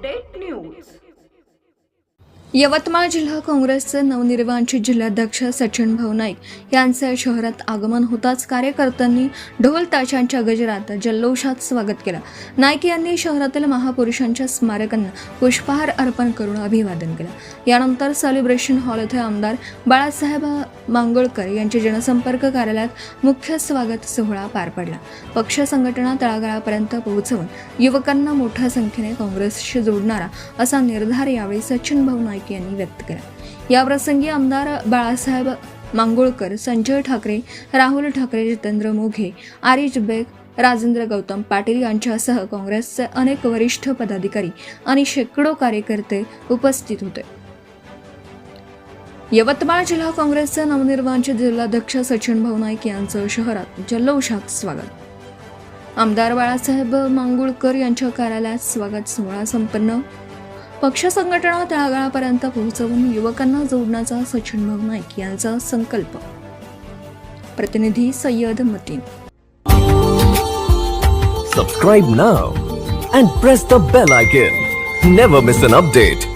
Update news. Yavatmal जिल्हा काँग्रेसचे नवनिर्वाचित जिल्हाध्यक्ष सचिन भाऊ नाईक यांचे शहरात आगमन होताच कार्यकर्त्यांनी ढोल ताशांच्या गजरात जल्लोषात स्वागत केलं। नाईक यांनी शहरातील महापुरुषांच्या स्मारकांना पुष्पहार अर्पण करून अभिवादन केलं। यानंतर सेलिब्रेशन हॉल येथे आमदार बाळासाहेब मांगोळकर यांच्या जनसंपर्क कार्यालयात मुख्य स्वागत सोहळा पार पडला। पक्ष संघटना तळागाळापर्यंत पोहोचवून युवकांना मोठ्या संख्येने काँग्रेसशी जोडणारा असा निर्धार यावेळी सचिन भाऊ नाईक यांनी व्यक्त केला। याप्रसंगी आमदार बाळासाहेब मांगोळकर, संजय ठाकरे, राहुल ठाकरे, जितेंद्र मोघे, आरिज बेग, राजेंद्र गौतम पाटील यांच्यासह काँग्रेसचे अनेक वरिष्ठ पदाधिकारी आणि शेकडो कार्यकर्ते उपस्थित होते। यवतमाळ जिल्हा काँग्रेसचे नवनिर्वाचित जिल्हाध्यक्ष सचिन भाऊ नाईक यांचं शहरात जल्लोषात स्वागत। आमदार बाळासाहेब मांगोळकर यांच्या कार्यालयात स्वागत सोहळा संपन्न। पक्ष संघटना तळागाळापर्यंत पोहोचवून युवकांना जोडण्याचा सचिन भाऊ नाईक यांचा संकल्प। प्रतिनिधी Syed Mateen. Subscribe now and press the bell icon. Never miss an update.